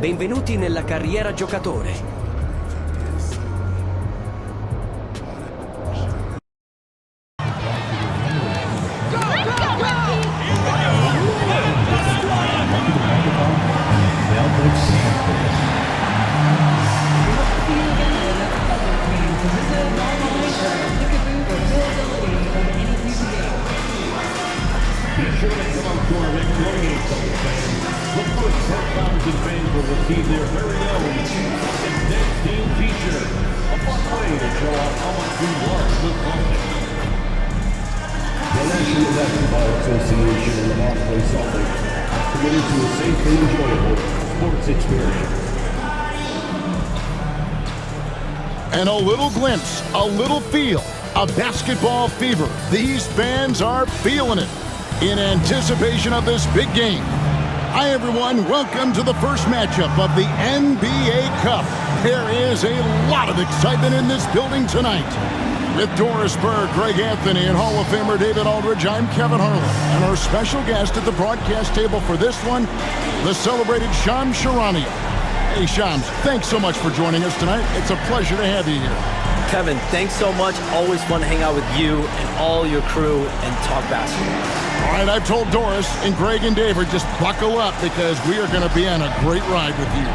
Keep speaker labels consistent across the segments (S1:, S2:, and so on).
S1: Benvenuti nella carriera giocatore.
S2: The National Basketball Association and the Boston Celtics are committed to a safe and enjoyable sports experience.
S3: And a little glimpse, a little feel of basketball fever. These fans are feeling it in anticipation of this big game. Hi everyone, welcome to the first matchup of the NBA Cup. There is a lot of excitement in this building tonight. With Doris Berg, Greg Anthony, and Hall of Famer David Aldridge, I'm Kevin Harlan. And our special guest at the broadcast table for this one, the celebrated Shams Charania. Hey Shams, thanks so much for joining us tonight. It's a pleasure to have you here.
S4: Kevin, thanks so much. Always fun to hang out with you and all your crew and talk basketball.
S3: All right, I've told Doris and Greg and David, just buckle up because we are going to be on a great ride with you.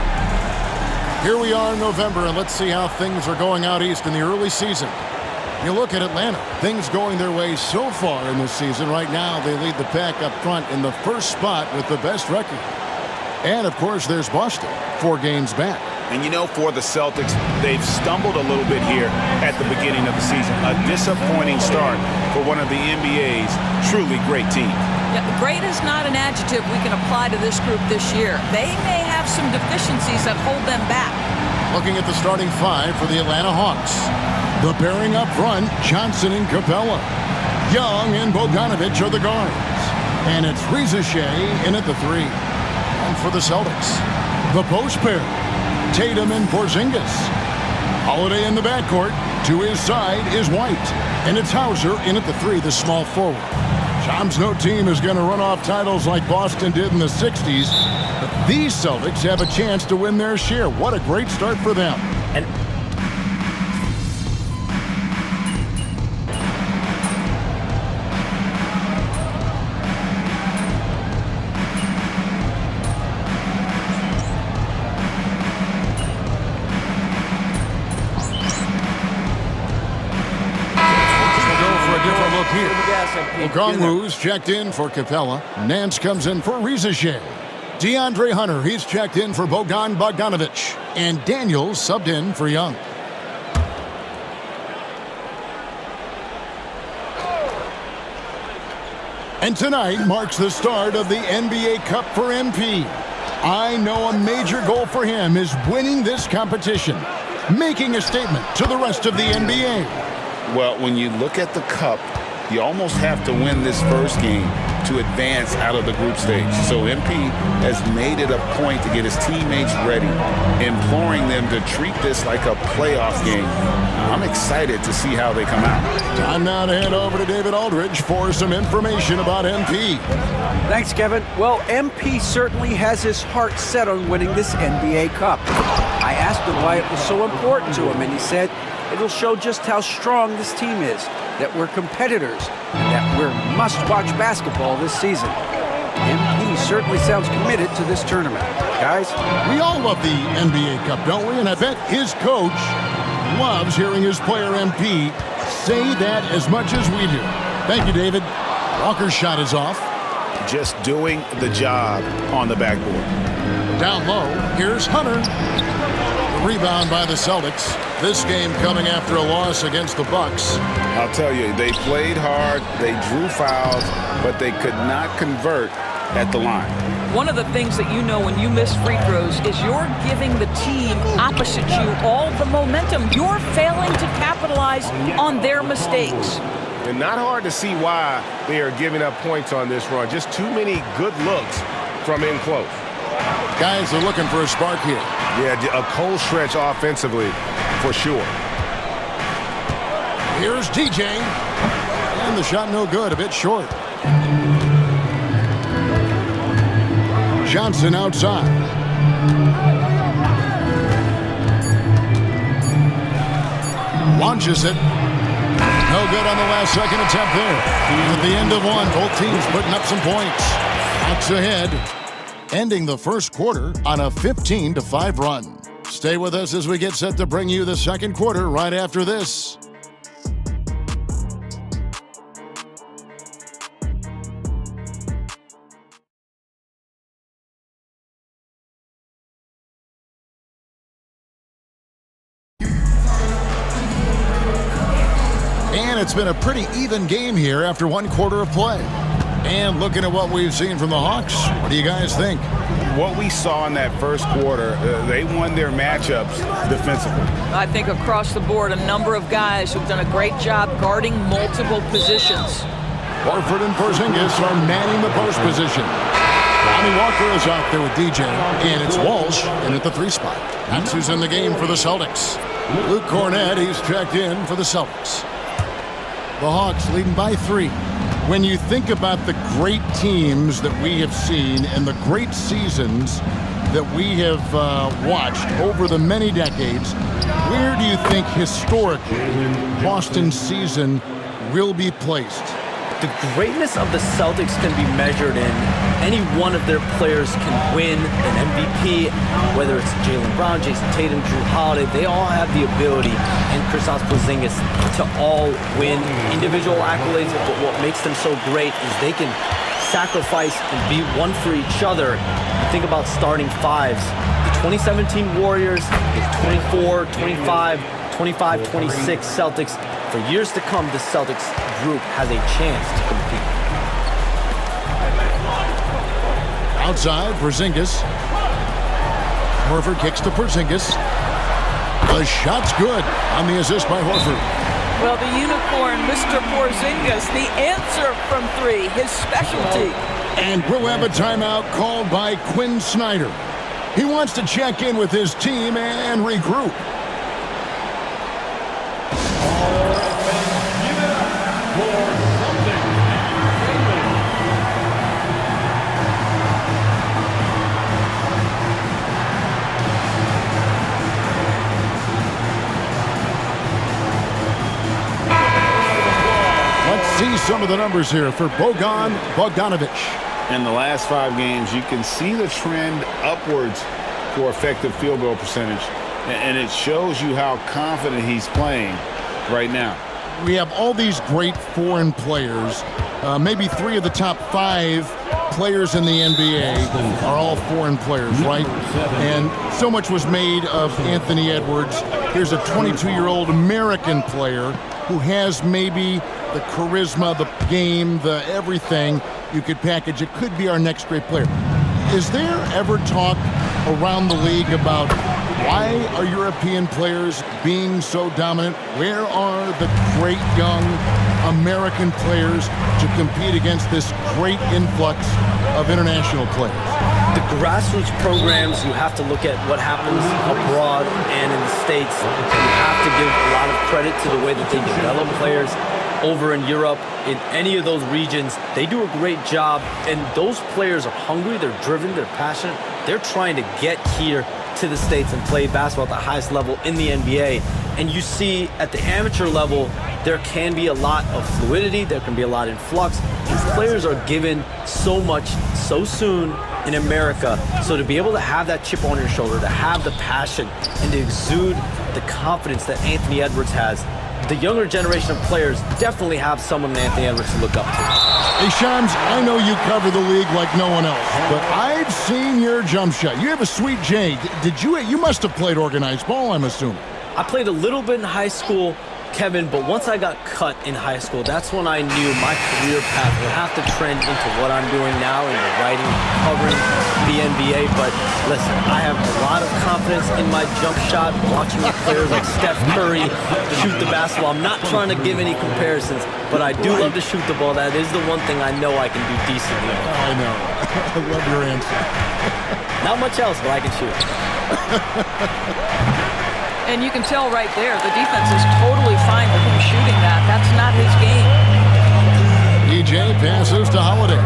S3: Here we are in November, and let's see how things are going out east in the early season. You look at Atlanta, things going their way so far in this season. Right now, they lead the pack up front in the first spot with the best record. And, of course, there's Boston, 4 games back.
S5: And you know, for the Celtics, they've stumbled a little bit here at the beginning of the season. A disappointing start for one of the NBA's truly great teams.
S6: Yeah, great is not an adjective we can apply to this group this year. They may have some deficiencies that hold them back.
S3: Looking at the starting 5 for the Atlanta Hawks. The pairing up front, Johnson and Capella. Young and Bogdanovich are the guards. And it's Riesche in at the 3. And for the Celtics, the post pair, Tatum and Porzingis. Holiday in the backcourt. To his side is White. And it's Hauser in at the 3, the small forward. Shams, no team is going to run off titles like Boston did in the 60s. But these Celtics have a chance to win their share. What a great start for them.
S4: And
S3: Okongwu's checked in for Capella. Nance comes in for Riesche. DeAndre Hunter, he's checked in for Bogdanovich. And Daniels subbed in for Young. And tonight marks the start of the NBA Cup for MP. I know a major goal for him is winning this competition, making a statement to the rest of the NBA.
S5: Well, when you look at the Cup, you almost have to win this first game to advance out of the group stage. So MP has made it a point to get his teammates ready, imploring them to treat this like a playoff game. I'm excited to see how they come out.
S3: Time now to head over to David Aldridge for some information about MP.
S7: Thanks, Kevin. Well, MP certainly has his heart set on winning this NBA Cup. I asked him why it was so important to him, and he said, it'll show just how strong this team is, that we're competitors, and that we're must-watch basketball this season. MP certainly sounds committed to this tournament. Guys?
S3: We all love the NBA Cup, don't we? And I bet his coach loves hearing his player MP say that as much as we do. Thank you, David. Walker's shot is off.
S5: Just doing the job on the backboard.
S3: Down low, here's Hunter. The rebound by the Celtics. This game coming after a loss against the Bucks.
S5: I'll tell you, they played hard, they drew fouls, but they could not convert at the line.
S6: One of the things that you know when you miss free throws is you're giving the team opposite you all the momentum. You're failing to capitalize on their mistakes.
S8: And not hard to see why they are giving up points on this run. Just too many good looks from in close.
S3: Guys are looking for a spark here.
S8: Yeah, a cold stretch offensively for sure.
S3: Here's TJ. And the shot no good, a bit short. Johnson outside. Launches it. No good on the last second attempt there. At the end of one, both teams putting up some points. Hawks ahead, ending the first quarter on a 15-5 run. Stay with us as we get set to bring you the second quarter right after this. And it's been a pretty even game here after one quarter of play. And looking at what we've seen from the Hawks, what do you guys think?
S5: What we saw in that first quarter, they won their matchups defensively.
S6: I think across the board, a number of guys who've done a great job guarding multiple positions.
S3: Horford and Porzingis are manning the post position. Lonnie Walker is out there with DJ, and it's Walsh in at the 3 spot. That's who's in the game for the Celtics. Luke Cornett, he's checked in for the Celtics. The Hawks leading by 3. When you think about the great teams that we have seen and the great seasons that we have watched over the many decades, where do you think historically Boston's season will be placed?
S4: The greatness of the Celtics can be measured in any one of their players can win an MVP, whether it's Jaylen Brown, Jason Tatum, Drew Holiday. They all have the ability, and Kristaps Porzingis, to all win individual accolades. But what makes them so great is they can sacrifice and be one for each other. You think about starting fives. The 2017 Warriors, the 24, 25, 25, 26 Celtics. For years to come, the Celtics group has a chance to compete.
S3: Outside, Porzingis. Horford kicks to Porzingis. The shot's good on the assist by Horford.
S6: Well, the unicorn, Mr. Porzingis, the answer from 3, his specialty.
S3: And we'll have a timeout called by Quinn Snyder. He wants to check in with his team and regroup. See some of the numbers here for Bogdanovic.
S5: In the last 5 games, you can see the trend upwards for effective field goal percentage, and it shows you how confident he's playing right now.
S3: We have all these great foreign players. Maybe 3 of the top 5 players in the NBA are all foreign players, right? And so much was made of Anthony Edwards. Here's a 22-year-old American player who has maybe the charisma, the game, the everything you could package. It could be our next great player. Is there ever talk around the league about why are European players being so dominant? Where are the great young American players to compete against this great influx of international players?
S4: The grassroots programs, you have to look at what happens abroad and in the States. You have to give a lot of credit to the way that they develop players. Over in Europe, in any of those regions, they do a great job, and those players are hungry, they're driven, they're passionate. They're trying to get here to the States and play basketball at the highest level in the NBA. And you see at the amateur level, there can be a lot of fluidity, there can be a lot of influx. These players are given so much so soon in America. So to be able to have that chip on your shoulder, to have the passion, and to exude the confidence that Anthony Edwards has, the younger generation of players definitely have someone in Anthony Edwards to look up to.
S3: Hey, Shams, I know you cover the league like no one else, but I've seen your jump shot. You have a sweet J. You must have played organized ball, I'm assuming.
S4: I played a little bit in high school, Kevin, but once I got cut in high school, that's when I knew my career path would have to trend into what I'm doing now, into writing, covering the NBA. But listen, I have a lot of confidence in my jump shot, watching players like Steph Curry shoot the basketball. I'm not trying to give any comparisons, but I do love to shoot the ball. That is the one thing I know I can do decently.
S3: I know. I love your answer.
S4: Not much else, but I can shoot.
S6: And you can tell right there, the defense is totally fine with him shooting that. That's not his game.
S3: DJ passes to Holiday.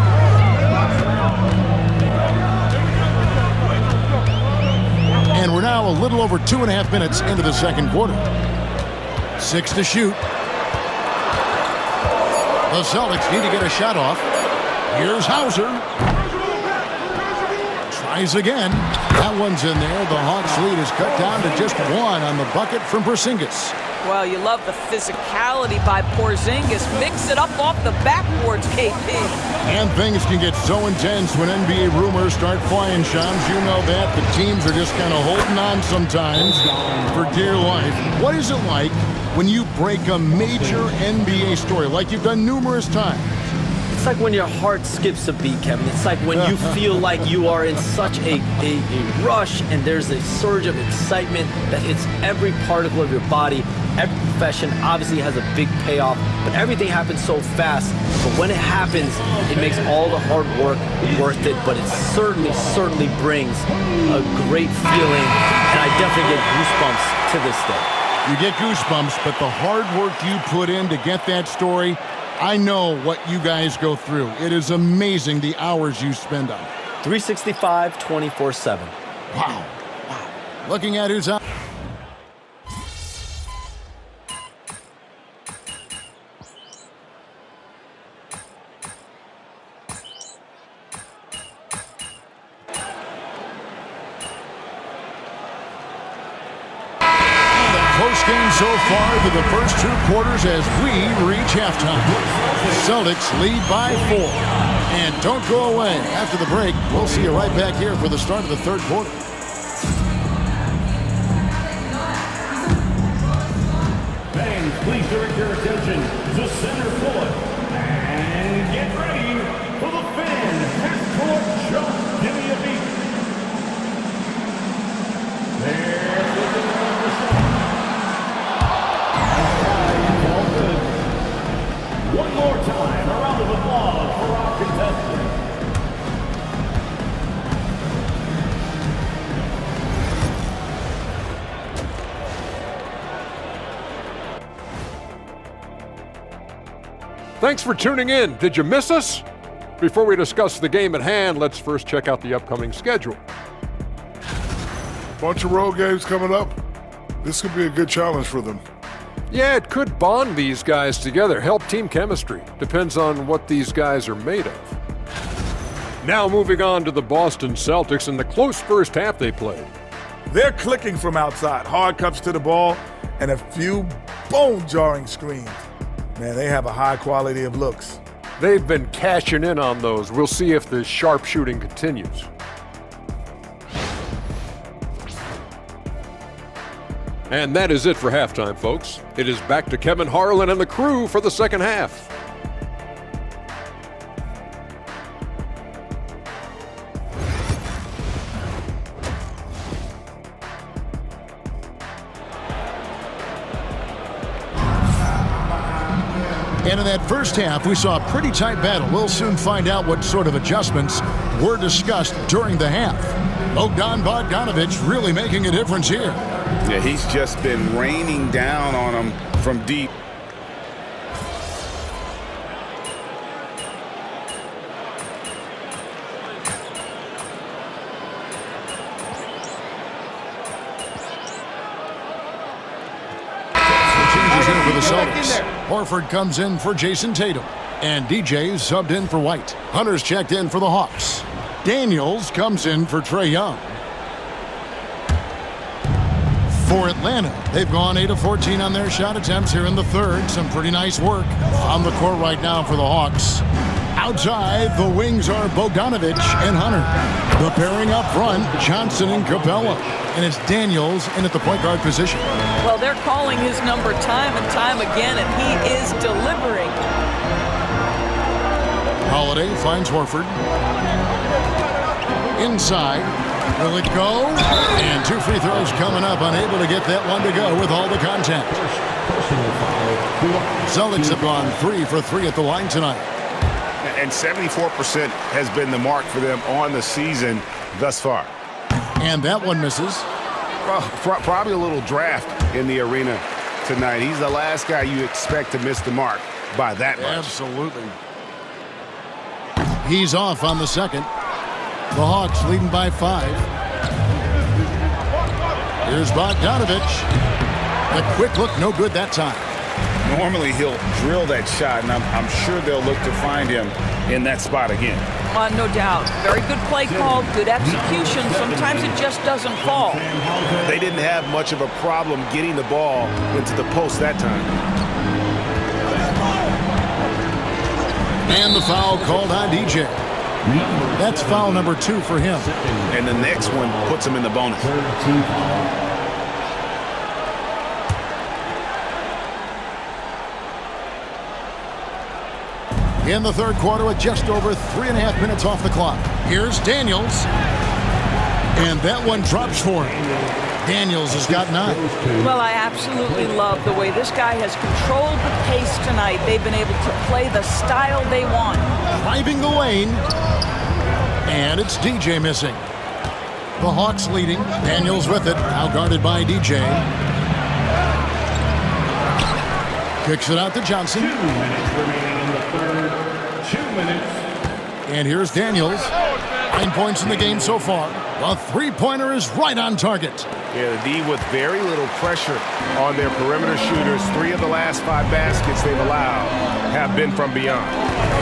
S3: now a little over 2.5 minutes into the second quarter. 6 to shoot. The Celtics need to get a shot off. Here's Hauser. Tries again. That one's in there. The Hawks lead is cut down to just 1 on the bucket from Porzingis.
S6: Well, you love the physicality by Porzingis. Mix it up off the backboards, KP.
S3: And things can get so intense when NBA rumors start flying, Shams. You know that. The teams are just kind of holding on sometimes for dear life. What is it like when you break a major NBA story, like you've done numerous times?
S4: It's like when your heart skips a beat, Kevin. It's like when you feel like you are in such a rush and there's a surge of excitement that hits every particle of your body. Every profession obviously has a big payoff, but everything happens so fast. But when it happens, it makes all the hard work worth it, but it certainly brings a great feeling, and I definitely get goosebumps to this day.
S3: You get goosebumps, but the hard work you put in to get that story, I know what you guys go through. It is amazing the hours you spend on it.
S4: 365, 24/7.
S3: Wow. Looking at who's out. Close game so far through the first 2 quarters as we reach halftime. Celtics lead by 4. And don't go away. After the break, we'll see you right back here for the start of the third quarter.
S2: Fans, please direct your attention to center court. And get ready for the fan half-court jump. Give me a beat. They're looking on the shot. One more time, a round of applause for our contestants.
S9: Thanks for tuning in. Did you miss us? Before we discuss the game at hand, let's first check out the upcoming schedule.
S10: Bunch of road games coming up. This could be a good challenge for them.
S9: Yeah, it could bond these guys together, help team chemistry. Depends on what these guys are made of. Now moving on to the Boston Celtics and the close first half they played.
S11: They're clicking from outside, hard cuts to the ball, and a few bone-jarring screens. Man, they have a high quality of looks.
S9: They've been cashing in on those. We'll see if the sharp shooting continues. And that is it for halftime, folks. It is back to Kevin Harlan and the crew for the second half.
S3: And in that first half, we saw a pretty tight battle. We'll soon find out what sort of adjustments were discussed during the half. Bogdanovich really making a difference here.
S5: Yeah, he's just been raining down on them from deep.
S3: Changes in for the Celtics. Horford comes in for Jason Tatum. And DJ's subbed in for White. Hunter's checked in for the Hawks. Daniels comes in for Trae Young. For Atlanta, they've gone 8 of 14 on their shot attempts here in the third. Some pretty nice work on the court right now for the Hawks. Outside, the wings are Bogdanovich and Hunter. The pairing up front, Johnson and Capella. And it's Daniels in at the point guard position.
S6: Well, they're calling his number time and time again, and he is delivering.
S3: Holiday finds Horford. Inside. Will it go? And 2 free throws coming up. Unable to get that one to go with all the contact. Celtics have gone 3 for 3 at the line tonight.
S8: And 74% has been the mark for them on the season thus far.
S3: And that one misses.
S8: Well, probably a little draft in the arena tonight. He's the last guy you expect to miss the mark by that much.
S3: Absolutely. He's off on the second. The Hawks leading by 5. Here's Bogdanovich. The quick look, no good that time.
S5: Normally he'll drill that shot, and I'm sure they'll look to find him in that spot again.
S6: No doubt. Very good play call, good execution. Sometimes it just doesn't fall.
S8: They didn't have much of a problem getting the ball into the post that time.
S3: And the foul called on DJ. That's foul number 2 for him.
S8: And the next one puts him in the bonus.
S3: In the third quarter with just over 3.5 minutes off the clock. Here's Daniels. And that one drops for him. Daniels has got 9.
S6: Well, I absolutely love the way this guy has controlled the pace tonight. They've been able to play the style they want.
S3: Driving the lane. And it's DJ missing. The Hawks leading. Daniels with it. Now guarded by DJ. Kicks it out to Johnson.
S2: 2 minutes remaining in the third. 2 minutes.
S3: And here's Daniels. 9 points in the game so far. The three-pointer is right on target.
S8: Yeah, the D with very little pressure on their perimeter shooters. 3 of the last 5 baskets they've allowed have been from beyond.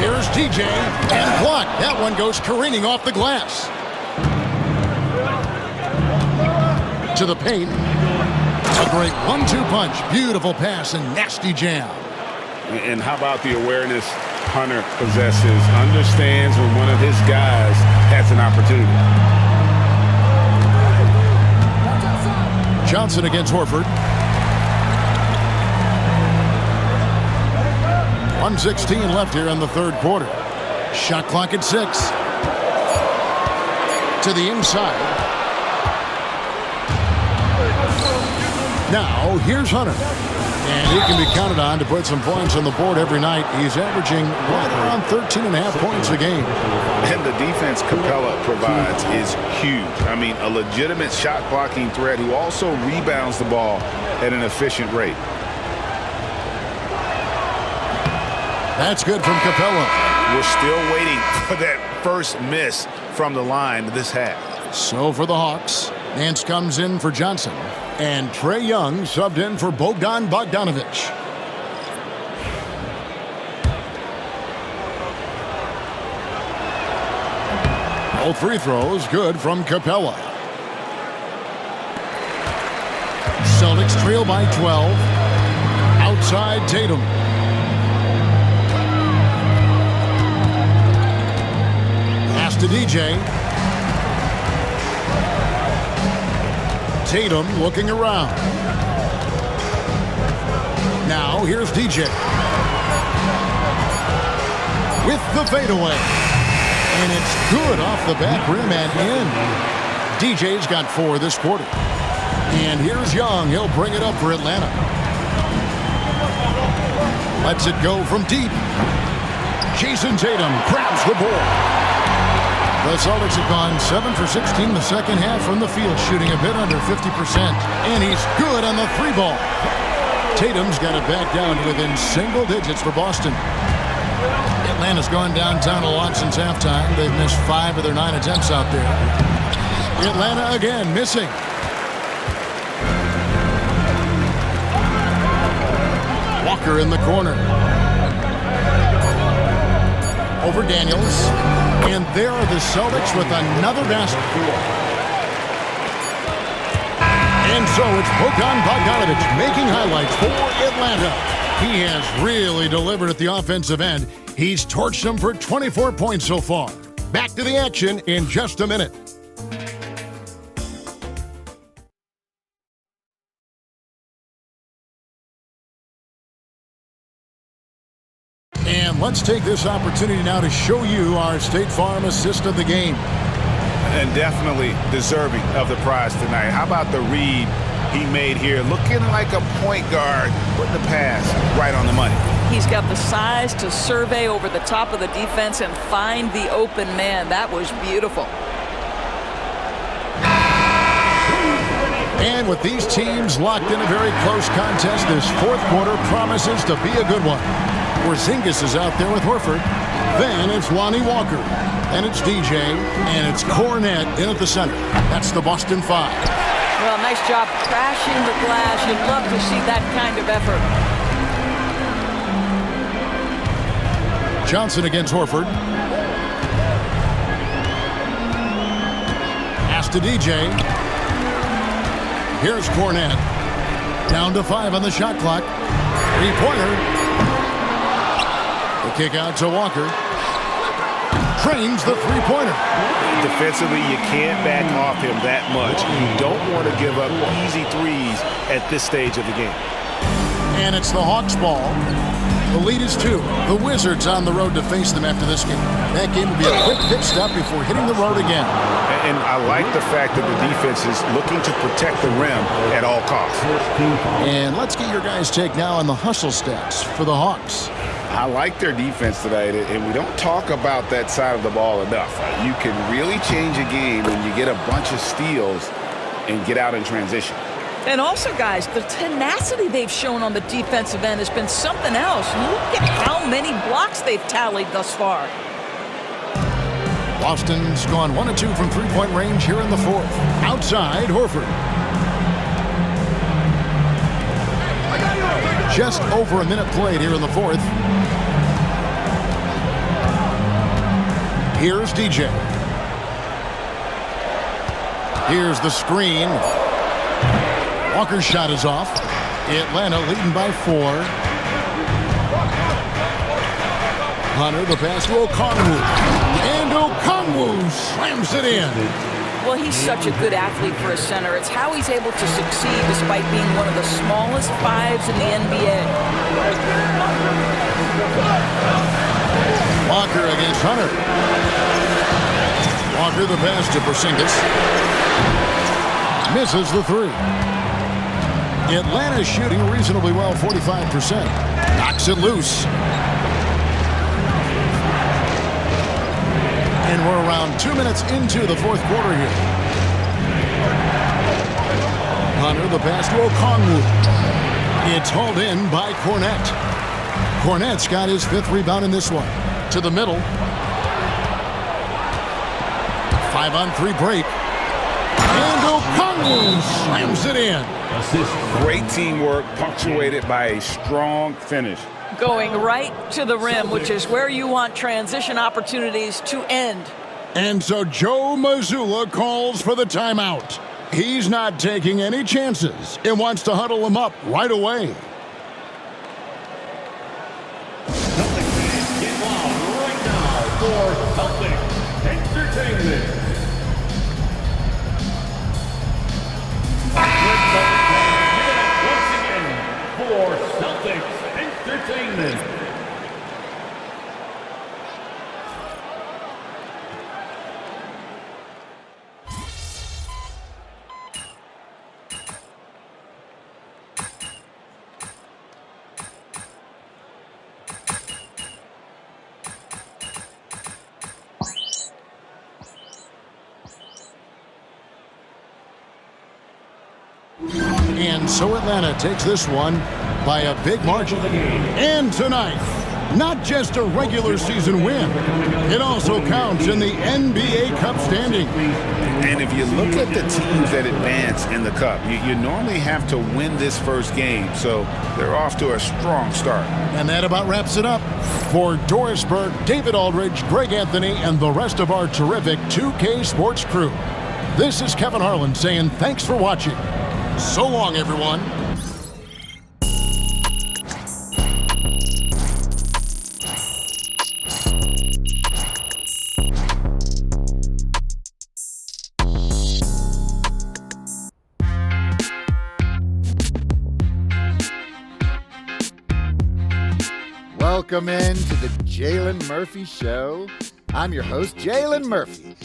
S3: Here's DJ, and blocked. That one goes careening off the glass. To the paint. A great 1-2 punch. Beautiful pass and nasty jam.
S8: And how about the awareness Hunter possesses? Understands when one of his guys has an opportunity.
S3: Johnson against Horford. 1:16 left here in the third quarter. Shot clock at 6. To the inside. Now, here's Hunter. And he can be counted on to put some points on the board every night. He's averaging right around 13.5 points a game.
S8: And the defense Capella provides is huge. I mean, a legitimate shot blocking threat who also rebounds the ball at an efficient rate.
S3: That's good from Capella.
S8: We're still waiting for that first miss from the line this half.
S3: So for the Hawks, Nance comes in for Johnson. And Trae Young subbed in for Bogdan Bogdanovich. All free throws good from Capella. Celtics trail by 12. Outside Tatum. Pass to DJ. Tatum looking around. Now here's DJ. With the fadeaway. And it's good off the back rim and in. DJ's got 4 this quarter. And here's Young. He'll bring it up for Atlanta. Lets it go from deep. Jason Tatum grabs the ball. The Celtics have gone 7 for 16 the second half from the field, shooting a bit under 50%. And he's good on the 3 ball. Tatum's got it back down within single digits for Boston. Atlanta's gone downtown a lot since halftime. They've missed 5 of their 9 attempts out there. Atlanta again missing. Walker in the corner. Over Daniels. And there are the Celtics with another basket. And so it's Bogdan Bogdanovich making highlights for Atlanta. He has really delivered at the offensive end. He's torched them for 24 points so far. Back to the action in just a minute. And let's take this opportunity now to show you our State Farm assist of the game.
S8: And definitely deserving of the prize tonight. How about the read he made here? Looking like a point guard, putting the pass right on the money.
S6: He's got the size to survey over the top of the defense and find the open man. That was beautiful.
S3: And with these teams locked in a very close contest, this fourth quarter promises to be a good one. Porzingis is out there with Horford. Then it's Lonnie Walker. And it's DJ. And it's Cornette in at the center. That's the Boston 5.
S6: Well, nice job crashing the glass. You'd love to see that kind of effort.
S3: Johnson against Horford. Pass to DJ. Here's Cornette. Down to 5 on the shot clock. Three-pointer. The kick out to Walker. Trains the three-pointer.
S8: Defensively, you can't back off him that much. You don't want to give up easy threes at this stage of the game.
S3: And it's the Hawks ball. The lead is 2. The Wizards on the road to face them after this game. That game will be a quick pit stop before hitting the road again.
S8: And I like the fact that the defense is looking to protect the rim at all costs.
S3: And let's get your guys' take now on the hustle stats for the Hawks.
S5: I like their defense tonight, and we don't talk about that side of the ball enough. You can really change a game when you get a bunch of steals and get out in transition.
S6: And also, guys, the tenacity they've shown on the defensive end has been something else. Look at how many blocks they've tallied thus far.
S3: Boston's gone 1 of 2 from three-point range here in the fourth. Outside, Horford. Just over a minute played here in the fourth. Here's DJ. Here's the screen. Walker's shot is off. Atlanta leading by 4. Hunter, the pass to Okongwu. And Okongwu slams it in.
S6: Well, he's such a good athlete for a center. It's how he's able to succeed despite being one of the smallest 5s in the NBA.
S3: Walker against Hunter. Walker, the pass to Porzingis. Misses the 3. Atlanta shooting reasonably well, 45%. Knocks it loose. And we're around 2 minutes into the fourth quarter here. Hunter, the pass to Okongwu. It's hauled in by Cornette. Cornette's got his 5th rebound in this one. To the middle. 5-on-3 break. And Okongwu slams it in.
S5: Great teamwork, punctuated by a strong finish.
S6: Going right to the rim, which is where you want transition opportunities to end.
S3: And so Joe Mazzulla calls for the timeout. He's not taking any chances and wants to huddle him up right away.
S2: Celtics fans, get loud right now for Celtics Entertainment. Once again for Celtics Entertainment.
S3: And so Atlanta takes this one by a big margin. And tonight, not just a regular season win, it also counts in the NBA Cup standing.
S5: And if you look at the teams that advance in the Cup, you normally have to win this first game, so they're off to a strong start.
S3: And that about wraps it up. For Doris Burke, David Aldridge, Greg Anthony, and the rest of our terrific 2K Sports crew, this is Kevin Harlan saying thanks for watching. So long, everyone.
S12: Welcome in to the Jalen Murphy Show. I'm your host, Jalen Murphy.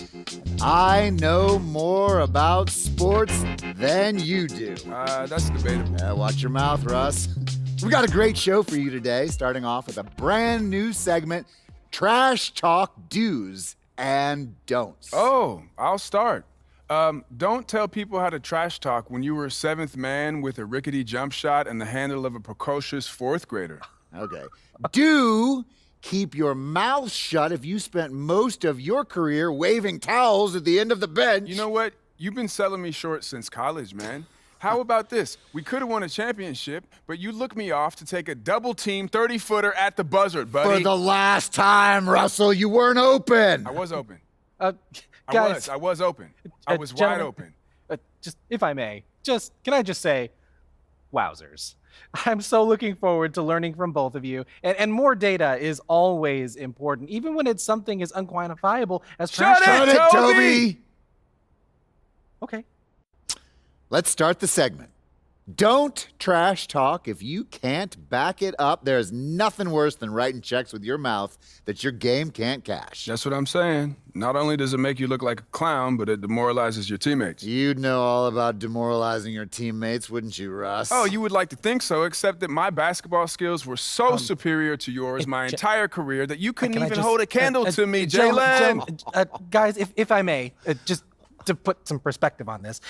S12: I know more about sports than you do.
S11: That's debatable.
S12: Watch your mouth, Russ. We got a great show for you today, starting off with a brand new segment, Trash Talk Do's and Don'ts.
S13: Oh, I'll start. Don't tell people how to trash talk when you were a 7th man with a rickety jump shot and the handle of a precocious 4th grader.
S12: Okay. Do keep your mouth shut if you spent most of your career waving towels at the end of the bench.
S13: You know what? you've been selling me short since college, man. How about this? We could have won a championship, but you looked me off to take a double-team 30-footer at the buzzer, buddy.
S12: For the last time, Russell, you weren't open.
S13: I was open.
S14: Guys,
S13: I was open. I was wide
S14: gentlemen,
S13: open.
S14: Just, if I may, can I just say, wowzers. I'm so looking forward to learning from both of you. And more data is always important, even when it's something as unquantifiable as
S12: Shut it, Toby!
S14: Okay.
S12: Let's start the segment. Don't trash talk if you can't back it up. There's nothing worse than writing checks with your mouth that your game can't cash.
S13: That's what I'm saying. Not only does it make you look like a clown, but it demoralizes your teammates.
S12: You'd know all about demoralizing your teammates, wouldn't you, Russ?
S13: Oh, you would like to think so, except that my basketball skills were so superior to yours my entire career that you couldn't even hold a candle to me, Jalen.
S14: Guys, if I may, just to put some perspective on this,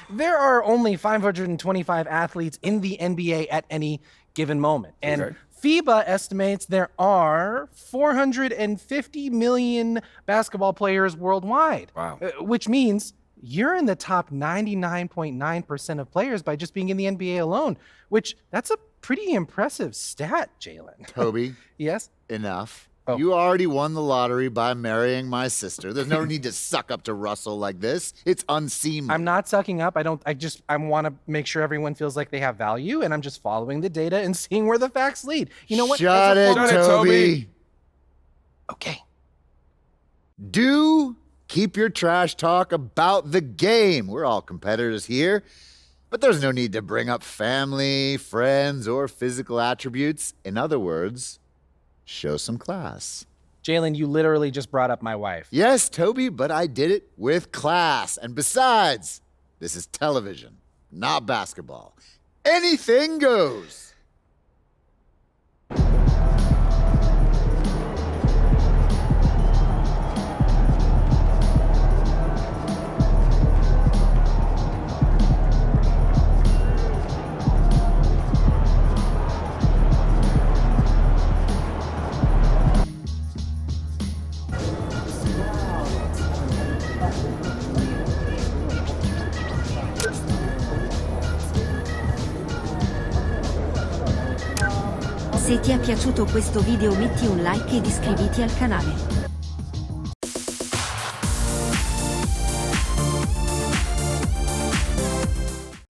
S14: there are only 525 athletes in the NBA at any given moment. And FIBA estimates there are 450 million basketball players worldwide.
S13: Wow.
S14: Which means you're in the top 99.9% of players by just being in the NBA alone, which that's a pretty impressive stat, Jalen.
S12: Toby.
S14: Yes?
S12: Enough.
S14: Oh.
S12: You already won the lottery by marrying my sister. There's no need to suck up to Russell like this. It's unseemly.
S14: I'm not sucking up. I want to make sure everyone feels like they have value, and I'm just following the data and seeing where the facts lead. You know what?
S12: Shut it, Toby.
S14: Okay.
S12: Do keep your trash talk about the game. We're all competitors here, but there's no need to bring up family, friends, or physical attributes. In other words, show some class.
S14: Jalen, you literally just brought up my wife.
S12: Yes, Toby, but I did it with class. And besides, this is television, not basketball. Anything goes.
S15: Se ti è piaciuto questo video metti un like ed iscriviti al canale.